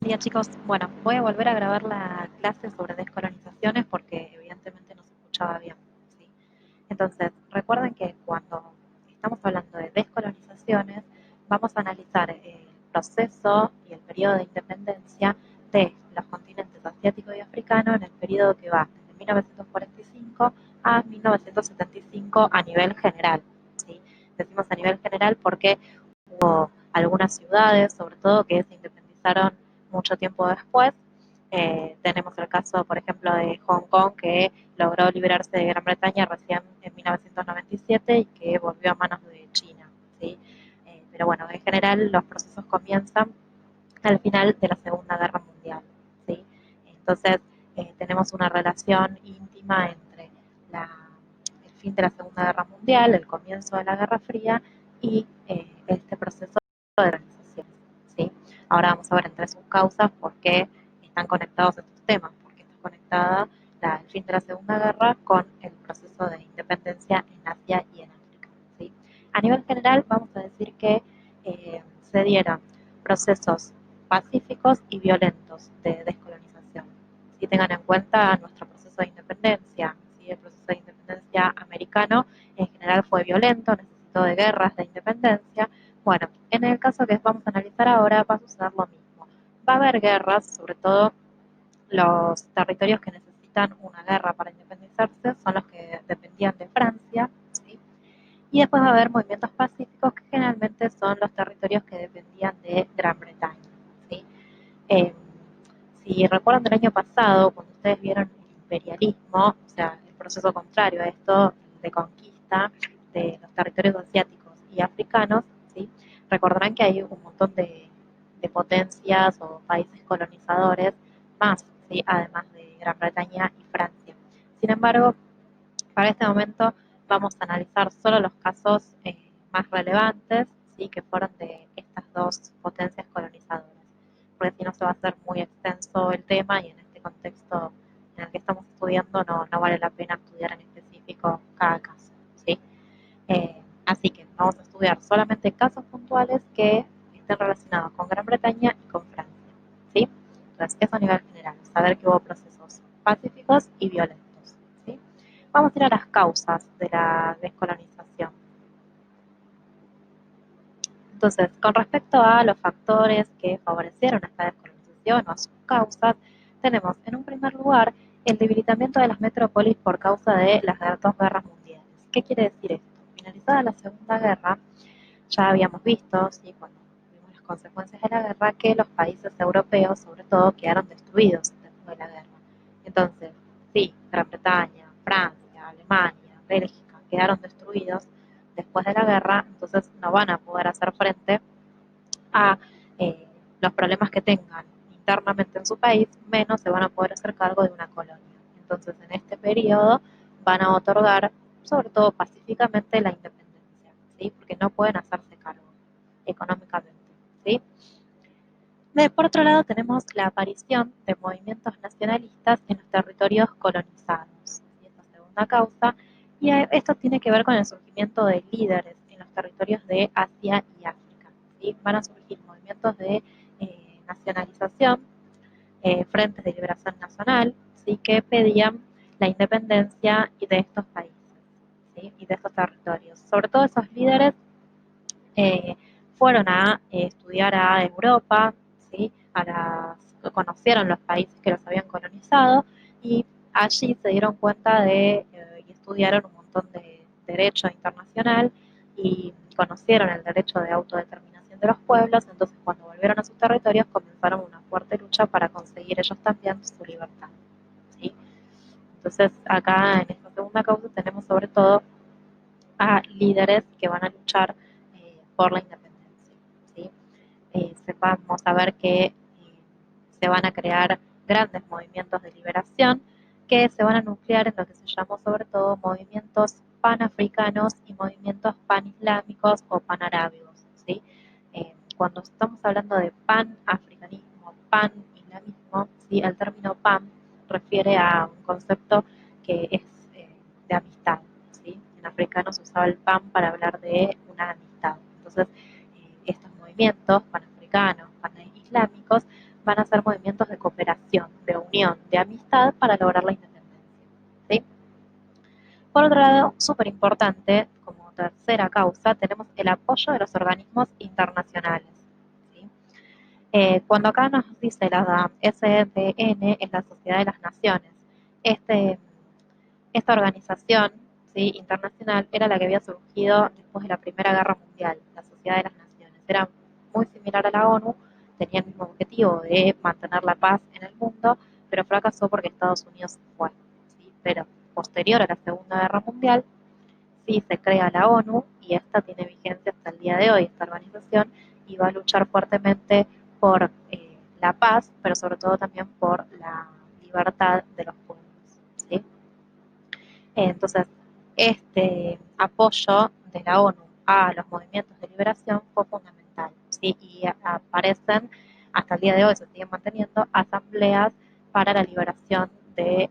Bien, chicos, bueno, voy a volver a grabar la clase sobre descolonizaciones porque evidentemente no se escuchaba bien, ¿sí? Entonces, recuerden que cuando estamos hablando de descolonizaciones, vamos a analizar el proceso y el periodo de independencia de los continentes asiático y africano en el periodo que va desde 1945 a 1975 a nivel general, ¿sí? Decimos a nivel general porque hubo algunas ciudades, sobre todo, que se independizaron mucho tiempo después. Tenemos el caso, por ejemplo, de Hong Kong, que logró liberarse de Gran Bretaña recién en 1997 y que volvió a manos de China, ¿sí? Pero bueno, en general los procesos comienzan al final de la Segunda Guerra Mundial, ¿sí? Entonces, tenemos una relación íntima entre la, el fin de la Segunda Guerra Mundial, el comienzo de la Guerra Fría y este proceso de organización, ¿sí? Ahora vamos a ver entre sus causas por qué están conectados estos temas, porque está conectada el fin de la Segunda Guerra con el proceso de independencia en Asia y en África, ¿sí? A nivel general, vamos a decir que se dieron procesos pacíficos y violentos de descolonización. Si tengan en cuenta nuestro proceso de independencia, ¿sí? El proceso de independencia americano en general fue violento, necesitó de guerras de independencia. Bueno, en el caso que vamos a analizar ahora va a suceder lo mismo. Va a haber guerras, sobre todo los territorios que necesitan una guerra para independizarse son los que dependían de Francia, ¿sí? Y después va a haber movimientos pacíficos que generalmente son los territorios que dependían de Gran Bretaña, ¿sí? Eh, si recuerdan del año pasado, cuando ustedes vieron el imperialismo, o sea, el proceso contrario a esto de conquista de los territorios asiáticos y africanos, ¿sí? Recordarán que hay un montón de potencias o países colonizadores más, ¿sí? Además de Gran Bretaña y Francia. Sin embargo, para este momento vamos a analizar solo los casos más relevantes, ¿sí? Que fueron de estas dos potencias colonizadoras, porque si no se va a hacer muy extenso el tema y en este contexto en el que estamos estudiando no vale la pena estudiar en específico cada caso, ¿sí? Así que vamos a estudiar solamente casos puntuales que estén relacionados con Gran Bretaña y con Francia, ¿sí? Entonces, eso a nivel general, saber que hubo procesos pacíficos y violentos, ¿sí? Vamos a ir a las causas de la descolonización. Entonces, con respecto a los factores que favorecieron esta descolonización o a sus causas, tenemos en un primer lugar el debilitamiento de las metrópolis por causa de las dos guerras mundiales. ¿Qué quiere decir esto? Finalizada la Segunda Guerra, ya habíamos visto, ¿sí? Cuando vimos las consecuencias de la guerra, que los países europeos, sobre todo, quedaron destruidos después de la guerra. Entonces, sí, Gran Bretaña, Francia, Alemania, Bélgica quedaron destruidos después de la guerra, entonces no van a poder hacer frente a los problemas que tengan internamente en su país, menos se van a poder hacer cargo de una colonia. Entonces, en este periodo van a otorgar, sobre todo pacíficamente, la independencia, ¿sí? Porque no pueden hacerse cargo económicamente, ¿sí? Por otro lado, tenemos la aparición de movimientos nacionalistas en los territorios colonizados, y esta segunda causa, y esto tiene que ver con el surgimiento de líderes en los territorios de Asia y África, ¿sí? Van a surgir movimientos de nacionalización, frentes de liberación nacional, ¿sí? Que pedían la independencia de estos países, ¿sí? Y de estos territorios. Sobre todo esos líderes eh, fueron a estudiar a Europa, ¿sí? Conocieron los países que los habían colonizado y allí se dieron cuenta y estudiaron un montón de derecho internacional y conocieron el derecho de autodeterminación de los pueblos, entonces cuando volvieron a sus territorios comenzaron una fuerte lucha para conseguir ellos también su libertad, ¿sí? Entonces acá en esta segunda causa tenemos sobre todo a líderes que van a luchar por la independencia, ¿sí? Vamos a ver que se van a crear grandes movimientos de liberación que se van a nuclear en lo que se llamó sobre todo movimientos panafricanos y movimientos panislámicos o panarábigos, ¿sí? Cuando estamos hablando de panafricanismo, panislamismo, ¿sí? El término pan refiere a un concepto que es de amistad, ¿sí? En africano se usaba el pan para hablar de una amistad. Entonces, estos movimientos panafricanos, panislámicos, van a ser movimientos de cooperación, de unión, de amistad para lograr la independencia. ¿Sí? Por otro lado, súper importante, como tercera causa, tenemos el apoyo de los organismos internacionales. ¿Sí? Cuando acá nos dice la SDN, es la Sociedad de las Naciones, este, esta organización, ¿sí?, internacional era la que había surgido después de la Primera Guerra Mundial, la Sociedad de las Naciones. Era muy similar a la ONU, tenía el mismo objetivo de mantener la paz en el mundo, pero fracasó porque Estados Unidos se fue. ¿Sí? Pero posterior a la Segunda Guerra Mundial, sí se crea la ONU y esta tiene vigencia hasta el día de hoy, esta organización, y va a luchar fuertemente por la paz, pero sobre todo también por la libertad de los pueblos. ¿Sí? Entonces, este apoyo de la ONU a los movimientos de liberación fue fundamental, ¿sí? Y aparecen, hasta el día de hoy se siguen manteniendo, asambleas para la liberación de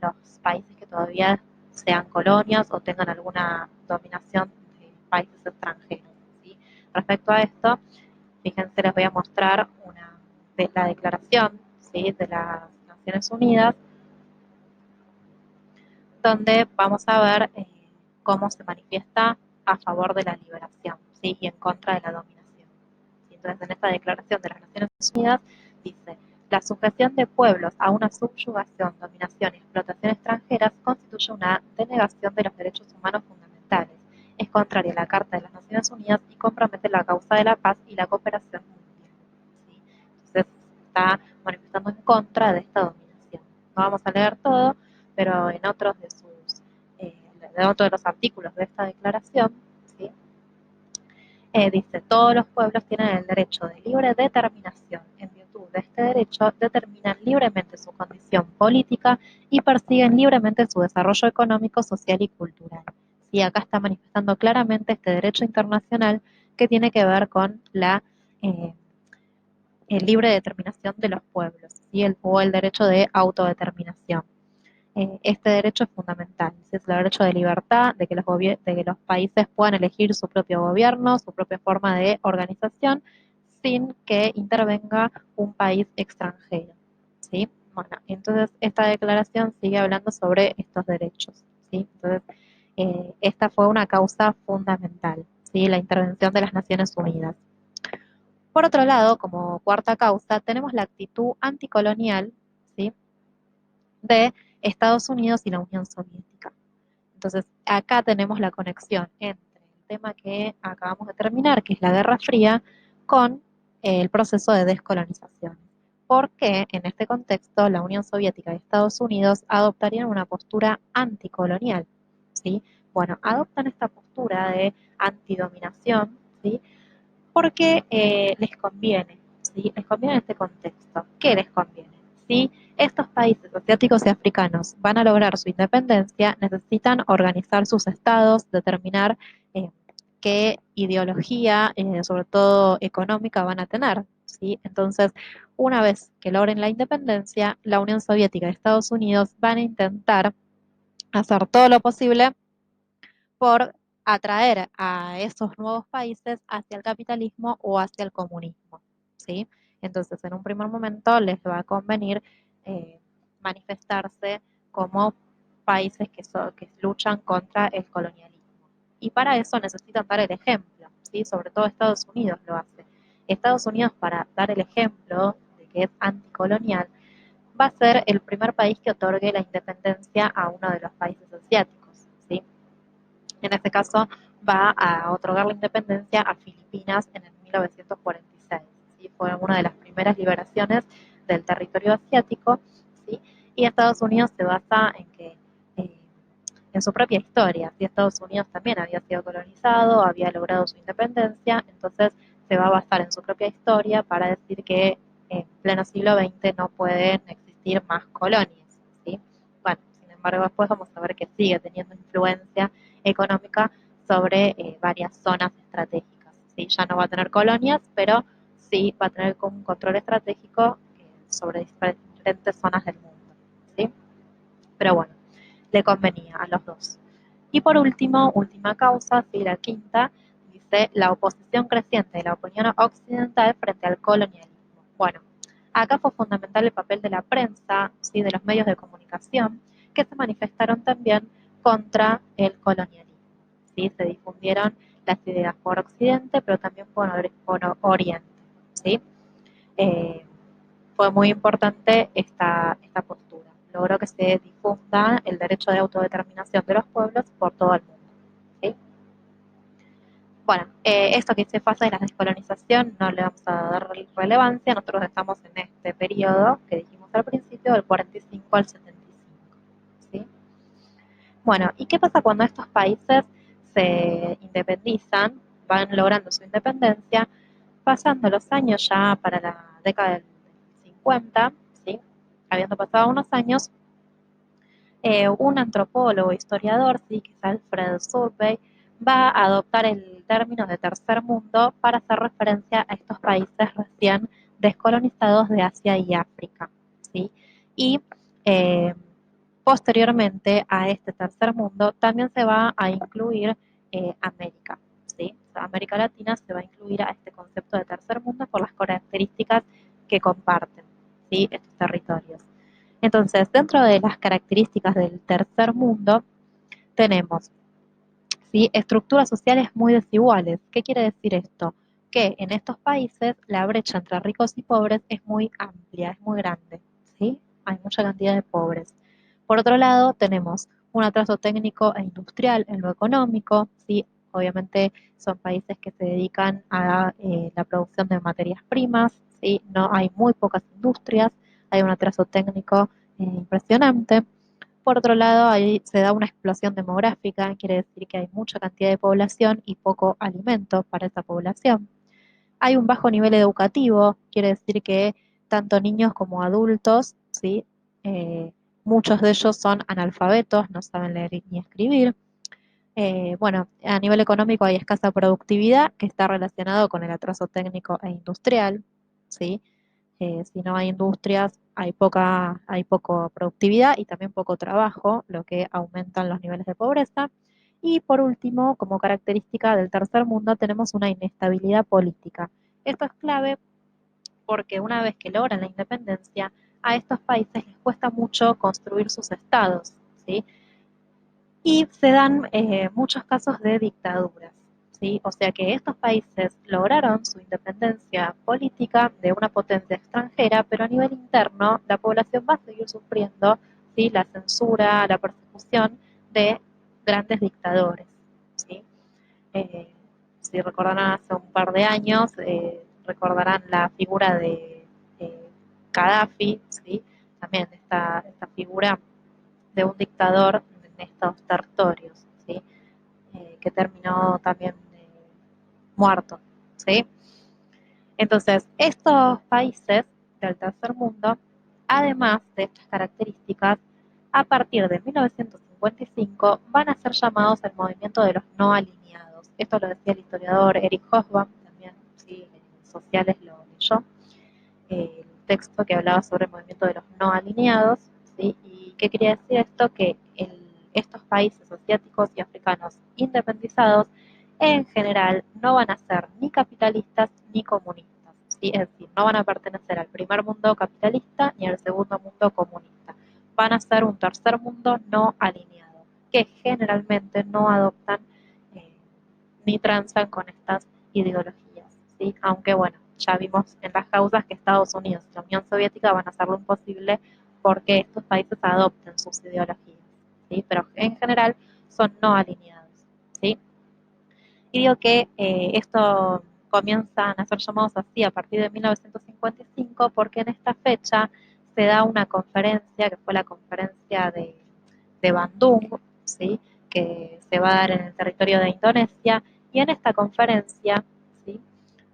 los países que todavía sean colonias o tengan alguna dominación de países extranjeros. ¿Sí? Respecto a esto, fíjense, les voy a mostrar una de la declaración, ¿sí?, de las Naciones Unidas, donde vamos a ver cómo se manifiesta a favor de la liberación, ¿sí?, y en contra de la dominación. ¿Sí? Entonces, en esta declaración de las Naciones Unidas dice: la sujeción de pueblos a una subyugación, dominación y explotación extranjeras constituye una denegación de los derechos humanos fundamentales. Es contraria a la Carta de las Naciones Unidas y compromete la causa de la paz y la cooperación mundial. ¿Sí? Entonces, está manifestando en contra de esta dominación. No vamos a leer todo, pero en otros de otros de los artículos de esta declaración, ¿sí?, dice: todos los pueblos tienen el derecho de libre determinación. En virtud de este derecho, determinan libremente su condición política y persiguen libremente su desarrollo económico, social y cultural. Sí, acá está manifestando claramente este derecho internacional que tiene que ver con la eh, libre determinación de los pueblos, ¿sí?, o el derecho de autodeterminación. Este derecho es fundamental, es el derecho de libertad, de que los países puedan elegir su propio gobierno, su propia forma de organización, sin que intervenga un país extranjero. ¿Sí? Bueno, entonces esta declaración sigue hablando sobre estos derechos. ¿Sí? Entonces, esta fue una causa fundamental, ¿sí?, la intervención de las Naciones Unidas. Por otro lado, como cuarta causa, tenemos la actitud anticolonial, ¿sí?, de Estados Unidos y la Unión Soviética. Entonces, acá tenemos la conexión entre el tema que acabamos de terminar, que es la Guerra Fría, con el proceso de descolonización. Porque en este contexto la Unión Soviética y Estados Unidos adoptarían una postura anticolonial, ¿sí? Bueno, adoptan esta postura de antidominación, ¿sí?, porque les conviene, ¿sí? Les conviene en este contexto. ¿Qué les conviene? Si estos países asiáticos y africanos van a lograr su independencia, necesitan organizar sus estados, determinar eh, qué ideología, sobre todo económica, van a tener, ¿sí? Entonces, una vez que logren la independencia, la Unión Soviética y Estados Unidos van a intentar hacer todo lo posible por atraer a esos nuevos países hacia el capitalismo o hacia el comunismo, ¿sí? Entonces, en un primer momento les va a convenir manifestarse como países que luchan contra el colonialismo. Y para eso necesitan dar el ejemplo, ¿sí? Sobre todo Estados Unidos lo hace. Estados Unidos, para dar el ejemplo de que es anticolonial, va a ser el primer país que otorgue la independencia a uno de los países asiáticos, ¿sí? En este caso, va a otorgar la independencia a Filipinas en el 1946. ¿Sí? Fue una de las primeras liberaciones del territorio asiático, ¿sí? Y Estados Unidos se basa en que en su propia historia. ¿Sí? Estados Unidos también había sido colonizado, había logrado su independencia, entonces se va a basar en su propia historia para decir que en pleno siglo XX no pueden existir más colonias. ¿Sí? Bueno, sin embargo, después vamos a ver que sigue teniendo influencia económica sobre varias zonas estratégicas. ¿Sí? Ya no va a tener colonias, pero sí va a tener como un control estratégico sobre diferentes zonas del mundo. ¿Sí? Pero bueno, le convenía a los dos. Y por último, última causa, sí, la quinta, dice la oposición creciente de la opinión occidental frente al colonialismo. Bueno, Acá fue fundamental el papel de la prensa, ¿sí? De los medios de comunicación, que se manifestaron también contra el colonialismo. ¿Sí? Se difundieron las ideas por Occidente, pero también por Oriente. ¿Sí? Eh, Fue muy importante esta postura. Logró que se difunda el derecho de autodeterminación de los pueblos por todo el mundo. ¿Sí? Bueno, esto que se pasa de la descolonización no le vamos a dar relevancia. Nosotros estamos en este periodo que dijimos al principio, del 45 al 75. ¿Sí? Bueno, ¿y qué pasa cuando estos países se independizan, van logrando su independencia, pasando los años ya para la década del 50, ¿sí? Habiendo pasado unos años, un antropólogo, historiador, sí, que es Alfred Survey, va a adoptar el término de tercer mundo para hacer referencia a estos países recién descolonizados de Asia y África, ¿sí? Y eh, posteriormente a este tercer mundo también se va a incluir América, ¿sí? O sea, América Latina se va a incluir a este concepto de tercer mundo por las características que comparten, ¿sí? Estos territorios. Entonces, dentro de las características del tercer mundo, tenemos, ¿sí? Estructuras sociales muy desiguales. ¿Qué quiere decir esto? Que en estos países la brecha entre ricos y pobres es muy amplia, es muy grande, ¿sí? Hay mucha cantidad de pobres. Por otro lado, tenemos un atraso técnico e industrial en lo económico, ¿sí? Obviamente son países que se dedican a la producción de materias primas, ¿sí? No hay muy pocas industrias, hay un atraso técnico impresionante. Por otro lado, ahí se da una explosión demográfica, quiere decir que hay mucha cantidad de población y poco alimento para esa población. Hay un bajo nivel educativo, quiere decir que tanto niños como adultos, ¿sí? Eh, Muchos de ellos son analfabetos, no saben leer ni escribir. Bueno, a nivel económico hay escasa productividad que está relacionado con el atraso técnico e industrial, ¿sí? Si no hay industrias, hay poco productividad y también poco trabajo, lo que aumentan los niveles de pobreza. Y por último, como característica del tercer mundo, tenemos una inestabilidad política. Esto es clave porque una vez que logran la independencia, a estos países les cuesta mucho construir sus estados, ¿sí? Y se dan muchos casos de dictaduras, ¿sí? O sea que estos países lograron su independencia política de una potencia extranjera, pero a nivel interno la población va a seguir sufriendo, ¿sí? La censura, la persecución de grandes dictadores, ¿sí? Eh, si recordarán hace un par de años, recordarán la figura de Gaddafi, ¿sí? También esta figura de un dictador en estos territorios, ¿sí? Que terminó también muerto, ¿sí? Entonces, estos países del tercer mundo, además de estas características, a partir de 1955 van a ser llamados el movimiento de los no alineados. Esto lo decía el historiador Eric Hobsbawm, también, ¿sí? En Sociales lo leyó, el texto que hablaba sobre el movimiento de los no alineados, ¿sí? ¿Y qué quería decir esto? Que estos países asiáticos y africanos independizados en general no van a ser ni capitalistas ni comunistas, ¿sí? Es decir, no van a pertenecer al primer mundo capitalista ni al segundo mundo comunista. Van a ser un tercer mundo no alineado, que generalmente no adoptan eh, ni transan con estas ideologías, ¿sí? Aunque bueno, ya vimos en las causas que Estados Unidos y la Unión Soviética van a hacer lo imposible porque estos países adopten sus ideologías, ¿sí? Pero en general son no alineados, ¿sí? Y digo que esto comienzan a ser llamados así a partir de 1955 porque en esta fecha se da una conferencia, que fue la conferencia de Bandung, ¿sí? Que se va a dar en el territorio de Indonesia, y en esta conferencia, ¿sí?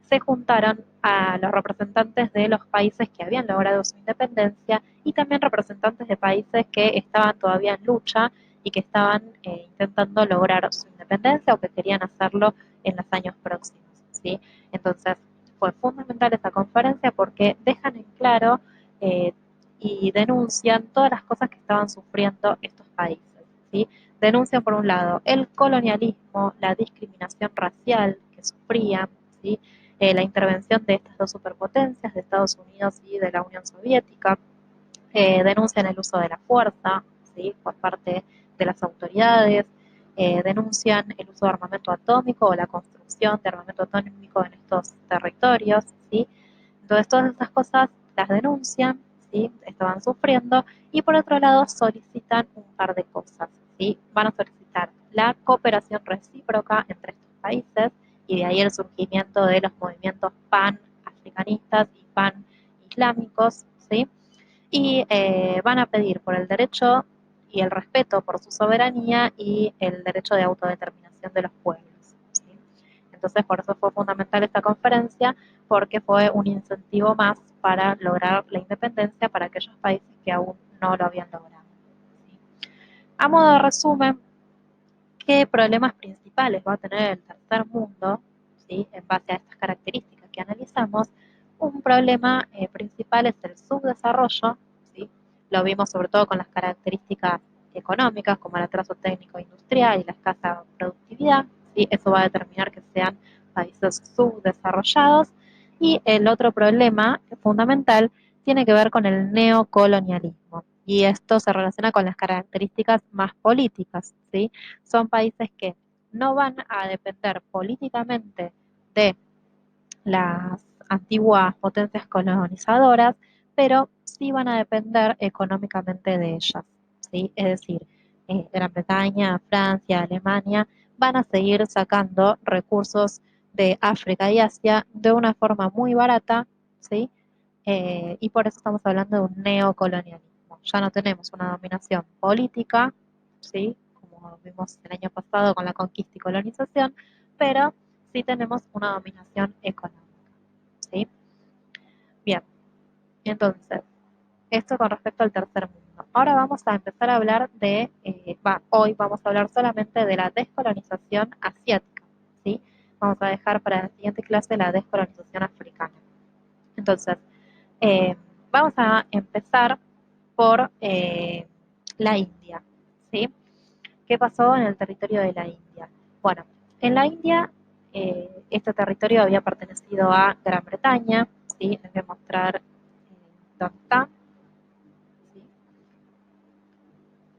Se juntaron a los representantes de los países que habían logrado su independencia y también representantes de países que estaban todavía en lucha y que estaban intentando lograr su independencia o que querían hacerlo en los años próximos, ¿sí? Entonces, fue fundamental esta conferencia porque dejan en claro eh, y denuncian todas las cosas que estaban sufriendo estos países, ¿sí? Denuncian, por un lado, el colonialismo, la discriminación racial que sufrían, ¿sí? la intervención de estas dos superpotencias, de Estados Unidos y de la Unión Soviética, denuncian el uso de la fuerza, ¿sí?, por parte de las autoridades, denuncian el uso de armamento atómico o la construcción de armamento atómico en estos territorios, ¿sí? Entonces todas estas cosas las denuncian, ¿sí?, estaban sufriendo, y por otro lado solicitan un par de cosas, ¿sí? Van a solicitar la cooperación recíproca entre estos países, y de ahí el surgimiento de los movimientos pan-africanistas y pan-islámicos, ¿sí? Y van a pedir por el derecho y el respeto por su soberanía y el derecho de autodeterminación de los pueblos, ¿sí? Entonces, por eso fue fundamental esta conferencia, porque fue un incentivo más para lograr la independencia para aquellos países que aún no lo habían logrado, ¿sí? A modo de resumen, ¿qué problemas principales va a tener el tercer mundo, ¿sí?, en base a estas características que analizamos? Un problema principal es el subdesarrollo, ¿sí? Lo vimos sobre todo con las características económicas, como el atraso técnico industrial y la escasa productividad, ¿sí? Eso va a determinar que sean países subdesarrollados. Y el otro problema fundamental tiene que ver con el neocolonialismo, y esto se relaciona con las características más políticas, ¿sí? Son países que no van a depender políticamente de las antiguas potencias colonizadoras, pero sí van a depender económicamente de ellas, ¿sí? Es decir, Gran Bretaña, Francia, Alemania van a seguir sacando recursos de África y Asia de una forma muy barata, ¿sí? Y por eso estamos hablando de un neocolonialismo. Ya no tenemos una dominación política, ¿sí?, como vimos el año pasado con la conquista y colonización, pero sí tenemos una dominación económica, ¿sí? Bien, entonces, esto con respecto al tercer mundo. Ahora vamos a empezar a hablar hoy vamos a hablar solamente de la descolonización asiática, ¿sí? Vamos a dejar para la siguiente clase la descolonización africana. Entonces, eh, vamos a empezar por la India, ¿sí? ¿Qué pasó en el territorio de la India? Bueno, en la India este territorio había pertenecido a Gran Bretaña, ¿sí? Les voy a mostrar dónde está, ¿sí?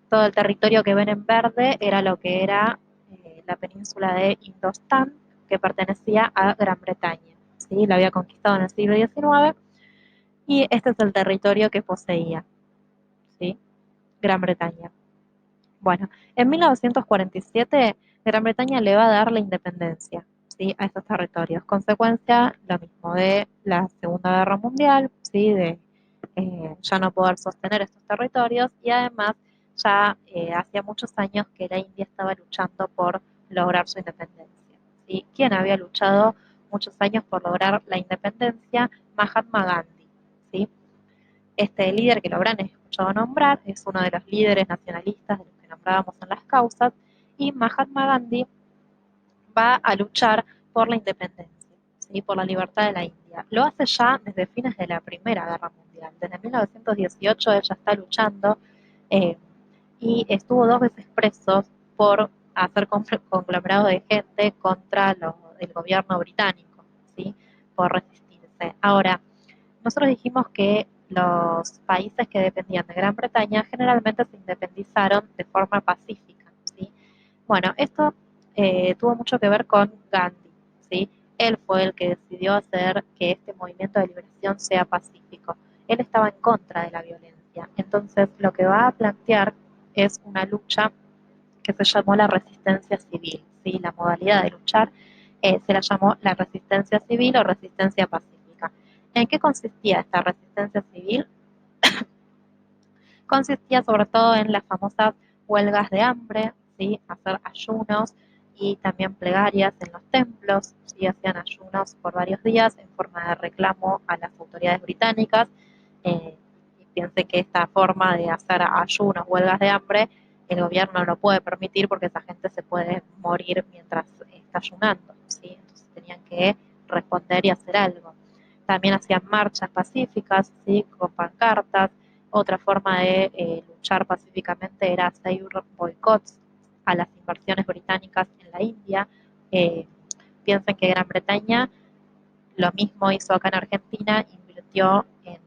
Todo el territorio que ven en verde era lo que era la península de Indostán, que pertenecía a Gran Bretaña, ¿sí? La había conquistado en el siglo XIX, y este es el territorio que poseía, ¿sí?, Gran Bretaña. Bueno, en 1947 Gran Bretaña le va a dar la independencia, ¿sí?, a estos territorios. Consecuencia, lo mismo de la Segunda Guerra Mundial, ¿sí?, de ya no poder sostener estos territorios, y además ya hacía muchos años que la India estaba luchando por lograr su independencia, ¿sí? ¿Quién había luchado muchos años por lograr la independencia? Mahatma Gandhi, ¿sí? Este líder, que lo habrán escuchado nombrar, es uno de los líderes nacionalistas de los que nombrábamos en las causas, y Mahatma Gandhi va a luchar por la independencia, ¿sí?, por la libertad de la India. Lo hace ya desde fines de la Primera Guerra Mundial. Desde 1918 él ya está luchando, eh, y estuvo 2 veces preso por hacer conglomerado de gente contra el gobierno británico, ¿sí?, por resistirse. Ahora, nosotros dijimos que los países que dependían de Gran Bretaña generalmente se independizaron de forma pacífica, ¿sí? Bueno, esto tuvo mucho que ver con Gandhi, ¿sí? Él fue el que decidió hacer que este movimiento de liberación sea pacífico. Él estaba en contra de la violencia. Entonces, lo que va a plantear es una lucha que se llamó la resistencia civil, ¿sí? La modalidad de luchar se la llamó la resistencia civil o resistencia pacífica. ¿En qué consistía esta resistencia civil? Consistía sobre todo en las famosas huelgas de hambre, ¿sí?, hacer ayunos y también plegarias en los templos, ¿sí?, hacían ayunos por varios días en forma de reclamo a las autoridades británicas. Y piense que esta forma de hacer ayunos, huelgas de hambre, el gobierno no lo puede permitir porque esa gente se puede morir mientras está ayunando, ¿sí? Entonces tenían que responder y hacer algo. También hacían marchas pacíficas, ¿sí?, con pancartas. Otra forma de luchar pacíficamente era hacer boicots a las inversiones británicas en la India. Eh, Piensen que Gran Bretaña Lo mismo hizo acá en Argentina, invirtió en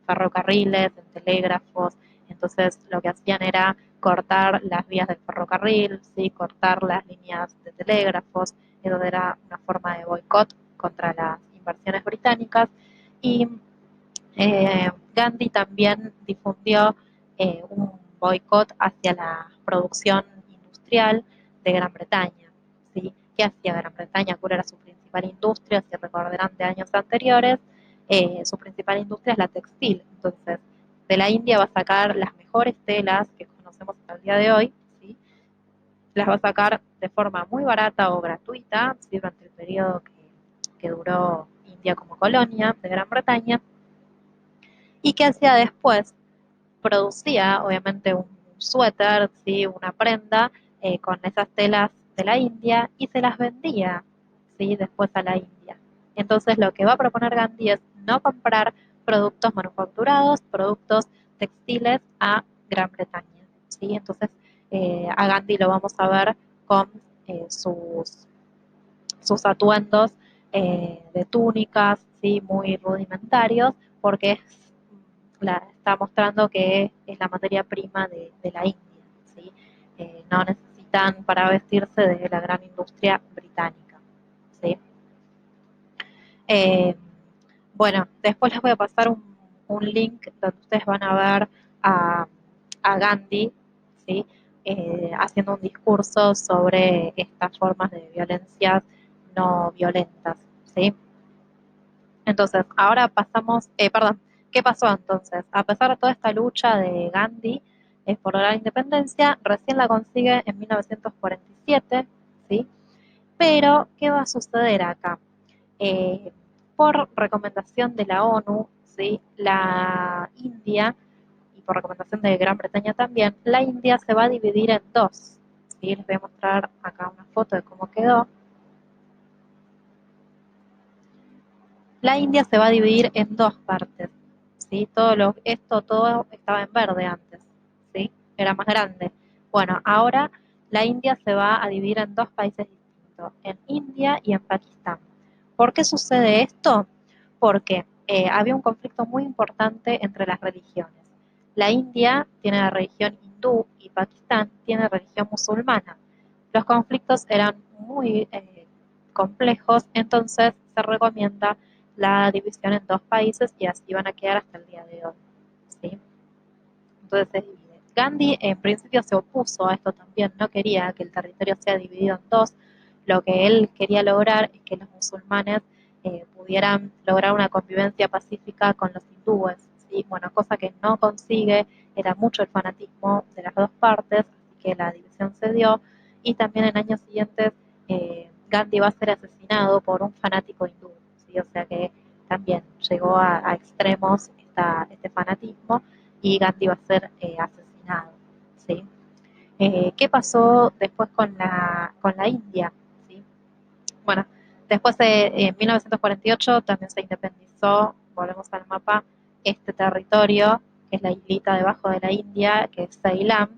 ferrocarriles, en telégrafos, entonces lo que hacían era cortar las vías del ferrocarril, ¿sí? Cortar las líneas de telégrafos, eso era una forma de boicot contra las inversiones británicas y Gandhi también difundió un boicot hacia la producción industrial de Gran Bretaña. ¿Sí? ¿Qué hacía Gran Bretaña? ¿Cuál era su principal industria? Si recordarán de años anteriores, su principal industria es la textil. Entonces, de la India va a sacar las mejores telas que conocemos hasta el día de hoy, ¿sí? Las va a sacar de forma muy barata o gratuita, ¿sí? Durante el periodo que duró India como colonia de Gran Bretaña. ¿Y qué hacía después? Producía, obviamente, un suéter, ¿sí? Una prenda con esas telas de la India y se las vendía, ¿sí? Después a la India. Entonces, lo que va a proponer Gandhi es no comprar productos manufacturados, productos textiles a Gran Bretaña, ¿sí? Entonces, a Gandhi lo vamos a ver con sus atuendos de túnicas, ¿sí? Muy rudimentarios, porque está mostrando que es la materia prima de la India, ¿sí? No necesitan para vestirse de la gran industria británica, ¿sí? Eh, bueno, después les voy a pasar un link donde ustedes van a ver a, a Gandhi, ¿sí? Haciendo un discurso sobre estas formas de violencia no violentas, ¿sí? Entonces, ahora pasamos, perdón, ¿qué pasó entonces? A pesar de toda esta lucha de Gandhi por la independencia, recién la consigue en 1947, ¿sí? Pero, ¿qué va a suceder acá? Eh, por recomendación de la ONU, ¿sí? La India, y por recomendación de Gran Bretaña también, la India se va a dividir en dos, ¿sí? Les voy a mostrar acá una foto de cómo quedó. La India se va a dividir en dos partes, ¿sí? Todo estaba en verde antes, ¿sí? Era más grande. Bueno, ahora la India se va a dividir en dos países distintos, en India y en Pakistán. ¿Por qué sucede esto? Porque había un conflicto muy importante entre las religiones. La India tiene la religión hindú y Pakistán tiene religión musulmana. Los conflictos eran muy complejos, entonces se recomienda la división en dos países y así van a quedar hasta el día de hoy, ¿sí? Entonces se divide. Gandhi en principio se opuso a esto también, no quería que el territorio sea dividido en dos. Lo que él quería lograr es que los musulmanes pudieran lograr una convivencia pacífica con los hindúes, ¿sí? Bueno, cosa que no consigue, era mucho el fanatismo de las dos partes, así que la división se dio y también en años siguientes Gandhi va a ser asesinado por un fanático hindú, ¿sí? O sea que también llegó a extremos este fanatismo y Gandhi va a ser asesinado, ¿sí? ¿Qué pasó después con la India? ¿Sí? Bueno, después en 1948 también se independizó, volvemos al mapa, este territorio, que es la islita debajo de la India, que es Ceilán,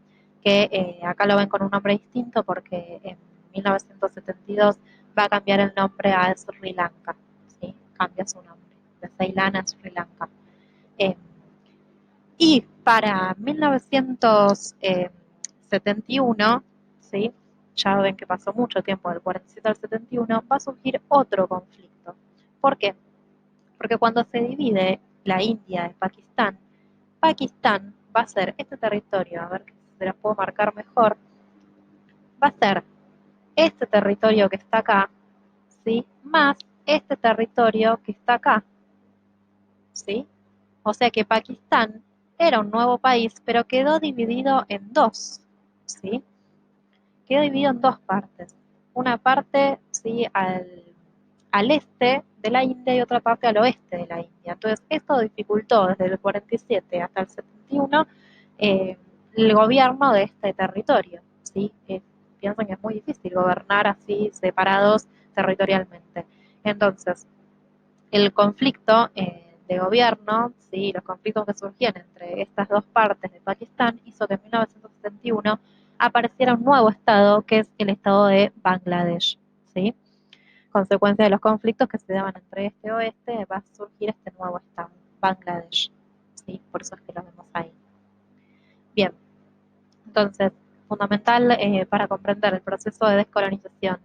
que acá lo ven con un nombre distinto porque en 1972 va a cambiar el nombre a Sri Lanka, ¿sí? Cambia su nombre, de Ceilán a Sri Lanka. Eh, y para 1971, ¿sí? Ya ven que pasó mucho tiempo, del 47 al 71, va a surgir otro conflicto. ¿Por qué? Porque cuando se divide la India de Pakistán, Pakistán va a ser este territorio, a ver si se los puedo marcar mejor, va a ser este territorio que está acá, ¿sí? Más este territorio que está acá, ¿sí? O sea que Pakistán era un nuevo país, pero quedó dividido en dos, ¿sí? Quedó dividido en dos partes. Una parte, ¿sí? Al este de la India y otra parte al oeste de la India. Entonces, esto dificultó desde el 47 hasta el 71 el gobierno de este territorio, ¿sí? Piensan que es muy difícil gobernar así separados territorialmente. Entonces, el conflicto de gobierno, ¿sí? Los conflictos que surgían entre estas dos partes de Pakistán hizo que en 1971 apareciera un nuevo estado que es el estado de Bangladesh, ¿sí? consecuencia de los conflictos que se daban entre este y oeste, va a surgir este nuevo estado, Bangladesh. ¿Sí? Por eso es que lo vemos ahí. Bien, entonces, fundamental para comprender el proceso de descolonización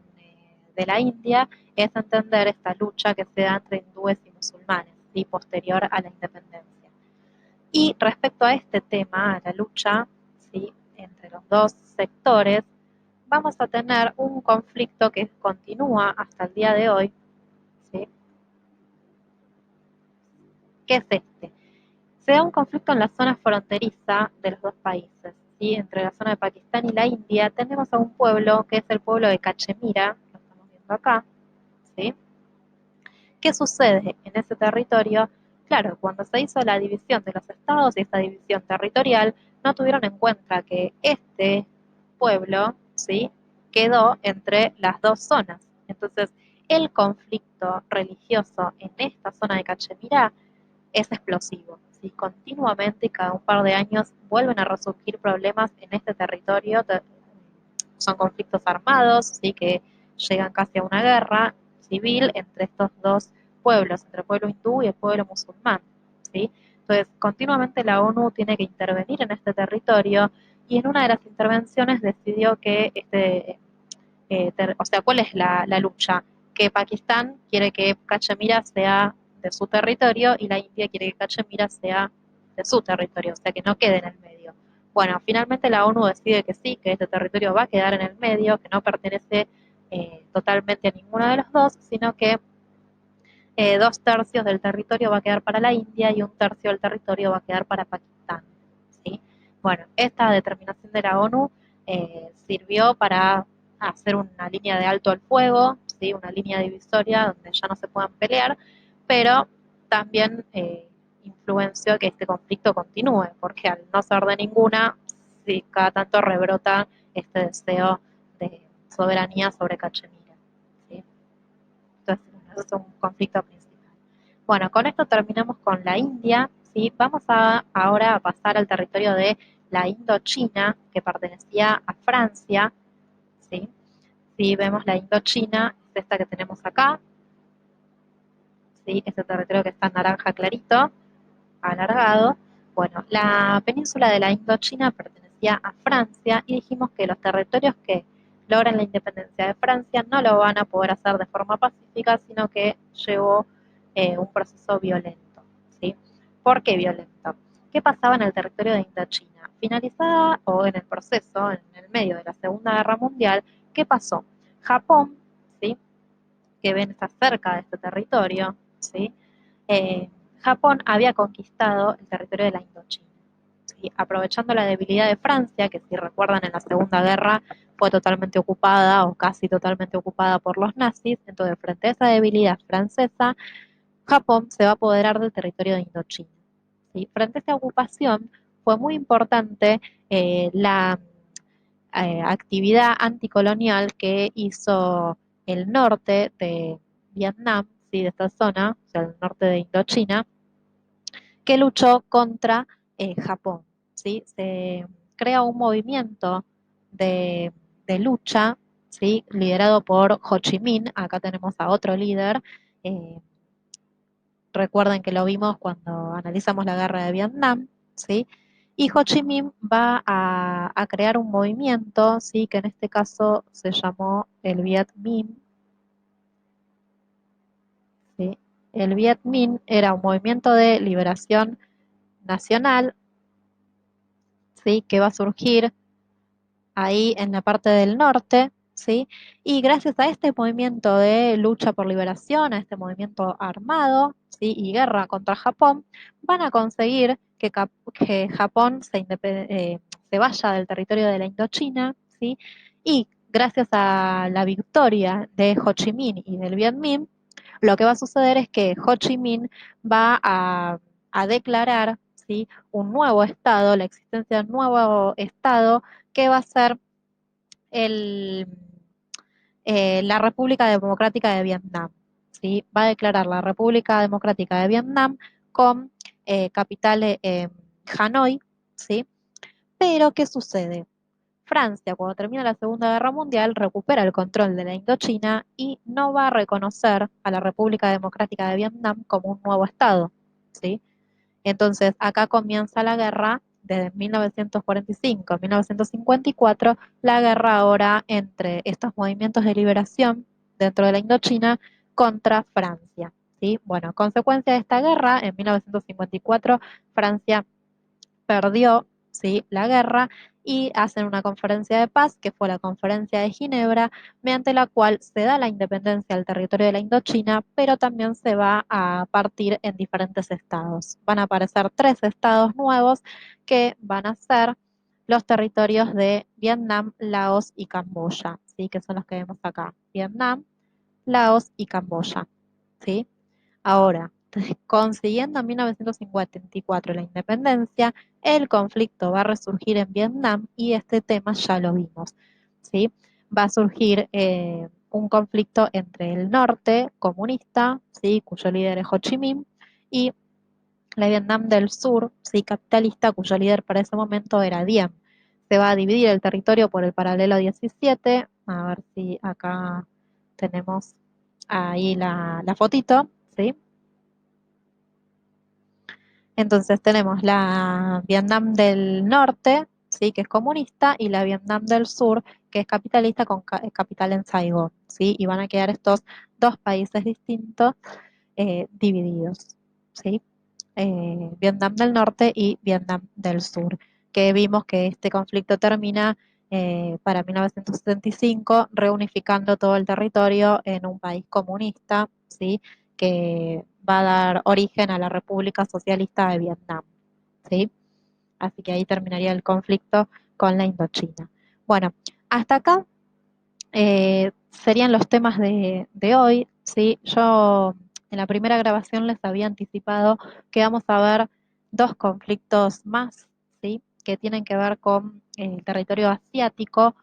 de la India es entender esta lucha que se da entre hindúes y musulmanes, ¿sí? Posterior a la independencia. Y respecto a este tema, a la lucha, ¿sí? Entre los dos sectores, vamos a tener un conflicto que continúa hasta el día de hoy, ¿sí? ¿Qué es este? Se da un conflicto en la zona fronteriza de los dos países, ¿sí? Entre la zona de Pakistán y la India tenemos a un pueblo que es el pueblo de Cachemira, lo estamos viendo acá, ¿sí? ¿Qué sucede en ese territorio? Claro, cuando se hizo la división de los estados y esta división territorial, no tuvieron en cuenta que este pueblo, ¿sí? Quedó entre las dos zonas. Entonces, el conflicto religioso en esta zona de Cachemira es explosivo. ¿Sí? Continuamente y cada un par de años vuelven a resurgir problemas en este territorio. Son conflictos armados, ¿sí? Que llegan casi a una guerra civil entre estos dos pueblos, entre el pueblo hindú y el pueblo musulmán. ¿Sí? Entonces, continuamente la ONU tiene que intervenir en este territorio y en una de las intervenciones decidió que o sea, ¿cuál es la lucha? Que Pakistán quiere que Cachemira sea de su territorio y la India quiere que Cachemira sea de su territorio, o sea, que no quede en el medio. Bueno, finalmente la ONU decide que sí, que este territorio va a quedar en el medio, que no pertenece totalmente a ninguno de los dos, sino que 2 tercios del territorio va a quedar para la India y 1 tercio del territorio va a quedar para Pakistán. ¿Sí? Bueno, esta determinación de la ONU sirvió para hacer una línea de alto al fuego, ¿sí? Una línea divisoria donde ya no se puedan pelear, pero también influenció que este conflicto continúe, porque al no ser de ninguna, sí, cada tanto rebrota este deseo de soberanía sobre Cachemira. ¿Sí? Entonces, eso es un conflicto principal. Bueno, con esto terminamos con la India, ¿sí? Vamos ahora a pasar al territorio de la Indochina, que pertenecía a Francia, ¿sí? Si vemos la Indochina, es esta que tenemos acá, ¿sí? Este territorio que está en naranja clarito, alargado. Bueno, la península de la Indochina pertenecía a Francia y dijimos que los territorios que logran la independencia de Francia no lo van a poder hacer de forma pacífica, sino que llevó un proceso violento. ¿Sí? ¿Por qué violento? ¿Qué pasaba en el territorio de Indochina? Finalizada o en el proceso, en el medio de la Segunda Guerra Mundial, ¿qué pasó? Japón, ¿sí? Que ven está cerca de este territorio, ¿sí? Eh, Japón había conquistado el territorio de la Indochina, ¿sí? Aprovechando la debilidad de Francia, que si recuerdan en la Segunda Guerra fue totalmente ocupada o casi totalmente ocupada por los nazis, entonces frente a esa debilidad francesa, Japón se va a apoderar del territorio de Indochina. ¿Sí? Frente a esta ocupación fue muy importante la actividad anticolonial que hizo el norte de Vietnam, ¿sí? De esta zona, o sea, el norte de Indochina, que luchó contra Japón. ¿Sí? Se crea un movimiento de, de lucha, ¿sí? Liderado por Ho Chi Minh. Acá tenemos a otro líder. eh, Recuerden que lo vimos cuando analizamos la guerra de Vietnam, ¿sí? Y Ho Chi Minh va a crear un movimiento, ¿sí? Que en este caso se llamó el Viet Minh, ¿sí? El Viet Minh era un movimiento de liberación nacional, ¿sí? Que va a surgir ahí en la parte del norte, ¿sí? Y gracias a este movimiento de lucha por liberación, a este movimiento armado, ¿sí? Y guerra contra Japón, van a conseguir que Japón se vaya del territorio de la Indochina, ¿sí? Y gracias a la victoria de Ho Chi Minh y del Viet Minh, lo que va a suceder es que Ho Chi Minh va a declarar, ¿sí? Un nuevo estado, la existencia de un nuevo estado que va a ser el, la República Democrática de Vietnam. ¿Sí? Va a declarar la República Democrática de Vietnam con capital en Hanoi, ¿sí? Pero, ¿qué sucede? Francia, cuando termina la Segunda Guerra Mundial, recupera el control de la Indochina y no va a reconocer a la República Democrática de Vietnam como un nuevo Estado, ¿sí? Entonces, acá comienza la guerra desde 1945 a 1954, la guerra ahora entre estos movimientos de liberación dentro de la Indochina contra Francia, ¿sí? Bueno, a consecuencia de esta guerra, en 1954, Francia perdió, ¿sí?, la guerra y hacen una conferencia de paz, que fue la Conferencia de Ginebra, mediante la cual se da la independencia al territorio de la Indochina, pero también se va a partir en diferentes estados. Van a aparecer 3 estados nuevos que van a ser los territorios de Vietnam, Laos y Camboya, ¿sí?, que son los que vemos acá. Vietnam, Laos y Camboya, ¿sí? Ahora, consiguiendo en 1954 la independencia, el conflicto va a resurgir en Vietnam y este tema ya lo vimos, ¿sí? Va a surgir un conflicto entre el norte comunista, ¿sí?, cuyo líder es Ho Chi Minh, y la Vietnam del sur, ¿sí?, capitalista, cuyo líder para ese momento era Diem. Se va a dividir el territorio por el paralelo 17, a ver si acá tenemos ahí la fotito, ¿sí? Entonces tenemos la Vietnam del norte, ¿sí?, que es comunista, y la Vietnam del sur, que es capitalista con capital en Saigón, ¿sí? Y van a quedar estos 2 países distintos divididos, ¿sí? Vietnam del norte y Vietnam del sur, que vimos que este conflicto termina para 1975 reunificando todo el territorio en un país comunista, ¿sí?, que va a dar origen a la República Socialista de Vietnam, ¿sí? Así que ahí terminaría el conflicto con la Indochina. Bueno, hasta acá serían los temas de hoy, ¿sí? Yo en la primera grabación les había anticipado que vamos a ver 2 conflictos más, ¿sí?, que tienen que ver con el territorio asiático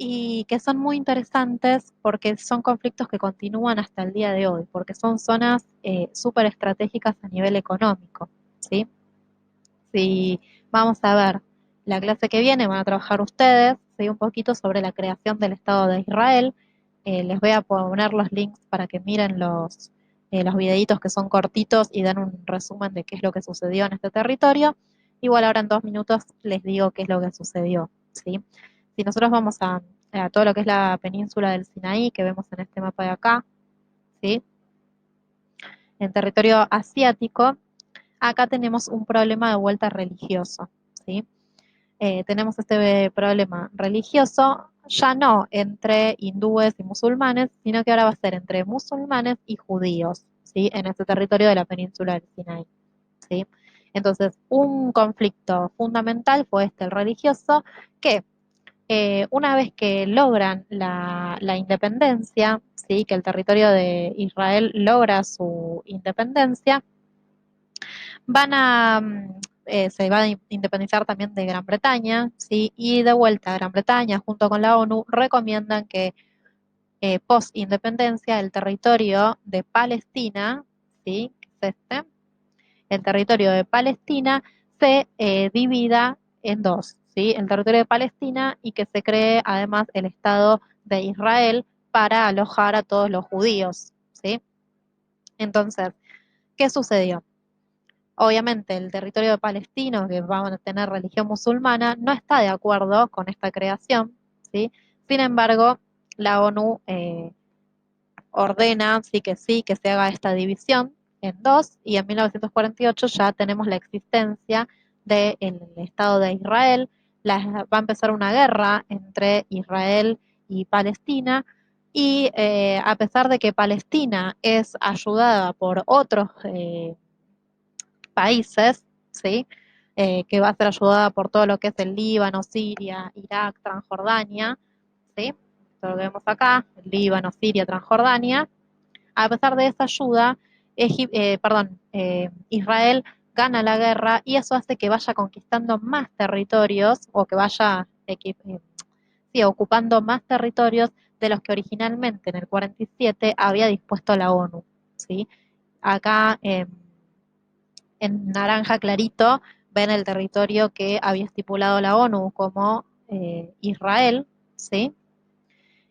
y que son muy interesantes porque son conflictos que continúan hasta el día de hoy, porque son zonas súper estratégicas a nivel económico, ¿sí? Si vamos a ver la clase que viene, van a trabajar ustedes, ¿sí?, un poquito sobre la creación del Estado de Israel. Les voy a poner los links para que miren los videitos que son cortitos y dan un resumen de qué es lo que sucedió en este territorio. Igual ahora en 2 minutos les digo qué es lo que sucedió, ¿sí? Si nosotros vamos a todo lo que es la península del Sinaí, que vemos en este mapa de acá, ¿sí?, en territorio asiático, acá tenemos un problema de vuelta religioso, ¿sí? Tenemos este problema religioso ya no entre hindúes y musulmanes, sino que ahora va a ser entre musulmanes y judíos, ¿sí?, en este territorio de la península del Sinaí, ¿sí? Entonces, un conflicto fundamental fue este, el religioso, que una vez que logran la independencia, ¿sí?, que el territorio de Israel logra su independencia, se va a independizar también de Gran Bretaña, ¿sí? Y de vuelta a Gran Bretaña, junto con la ONU, recomiendan que post-independencia el territorio de Palestina, ¿sí?, que es este, el territorio de Palestina se divida en dos, ¿sí?, el territorio de Palestina, y que se cree además el Estado de Israel para alojar a todos los judíos, ¿sí? Entonces, ¿qué sucedió? Obviamente el territorio palestino, que va a tener religión musulmana, no está de acuerdo con esta creación, ¿sí? Sin embargo, la ONU ordena sí que se haga esta división en dos, y en 1948 ya tenemos la existencia del Estado de Israel. Va a empezar una guerra entre Israel y Palestina, y a pesar de que Palestina es ayudada por otros países, ¿sí? Que va a ser ayudada por todo lo que es el Líbano, Siria, Irak, Transjordania, ¿sí? Todo lo que vemos acá, el Líbano, Siria, Transjordania. A pesar de esa ayuda, Israel gana la guerra y eso hace que vaya conquistando más territorios o que vaya sí, ocupando más territorios de los que originalmente en el 47 había dispuesto la ONU, ¿sí? Acá en naranja clarito ven el territorio que había estipulado la ONU como Israel, ¿sí?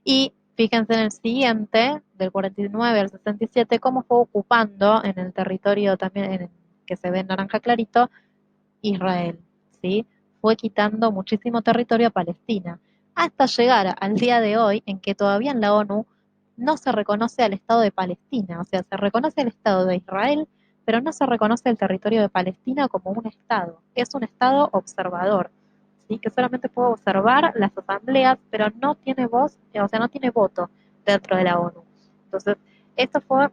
Y fíjense en el siguiente, del 49 al 67, cómo fue ocupando en el territorio también que se ve en naranja clarito, Israel, ¿sí? Fue quitando muchísimo territorio a Palestina, hasta llegar al día de hoy en que todavía en la ONU no se reconoce al Estado de Palestina, o sea, se reconoce el Estado de Israel, pero no se reconoce el territorio de Palestina como un Estado, es un Estado observador, ¿sí? Que solamente puede observar las asambleas, pero no tiene voz, o sea, no tiene voto dentro de la ONU. Entonces, esto fue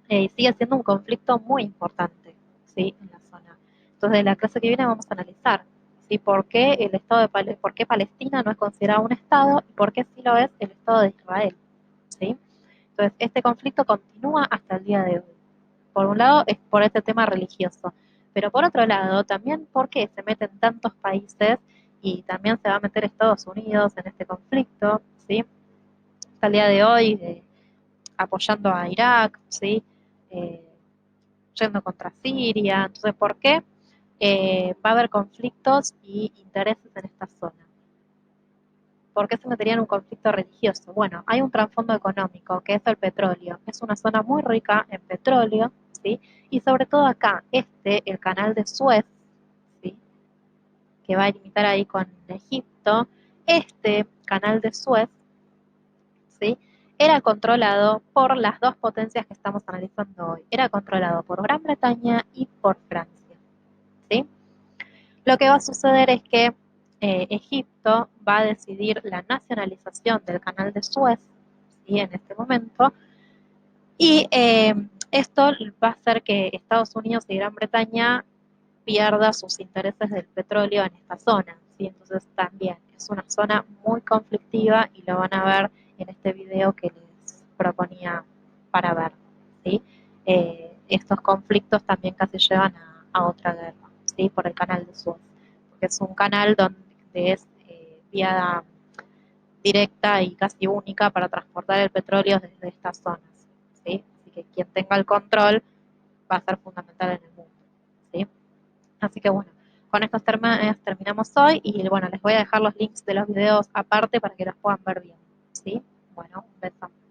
sigue siendo un conflicto muy importante, ¿sí? En la zona. Entonces, en la clase que viene vamos a analizar, ¿sí? ¿Por qué por qué Palestina no es considerado un Estado y por qué sí lo es el Estado de Israel, ¿sí? Entonces, este conflicto continúa hasta el día de hoy. Por un lado, es por este tema religioso, pero por otro lado, también porque se meten tantos países y también se va a meter Estados Unidos en este conflicto, ¿sí? Hasta el día de hoy, apoyando a Irak, ¿sí? Eh, Yendo contra Siria. Entonces, ¿por qué va a haber conflictos y intereses en esta zona? ¿Por qué se metería en un conflicto religioso? Bueno, hay un trasfondo económico, que es el petróleo. Es una zona muy rica en petróleo, ¿sí? Y sobre todo acá, el canal de Suez, ¿sí? Que va a limitar ahí con Egipto, este canal de Suez, ¿sí? Era controlado por las dos potencias que estamos analizando hoy. Era controlado por Gran Bretaña y por Francia, ¿sí? Lo que va a suceder es que Egipto va a decidir la nacionalización del canal de Suez, ¿sí? En este momento, y esto va a hacer que Estados Unidos y Gran Bretaña pierda sus intereses del petróleo en esta zona, ¿sí? Entonces también es una zona muy conflictiva y lo van a ver en este video que les proponía para ver, ¿sí? Estos conflictos también casi llevan a otra guerra, ¿sí? Por el canal de Suez, porque es un canal donde es vía directa y casi única para transportar el petróleo desde estas zonas, ¿sí? Así que quien tenga el control va a ser fundamental en el mundo, ¿sí? Así que bueno, con estos terminamos hoy y bueno, les voy a dejar los links de los videos aparte para que los puedan ver bien, ¿sí? Bueno, un beso.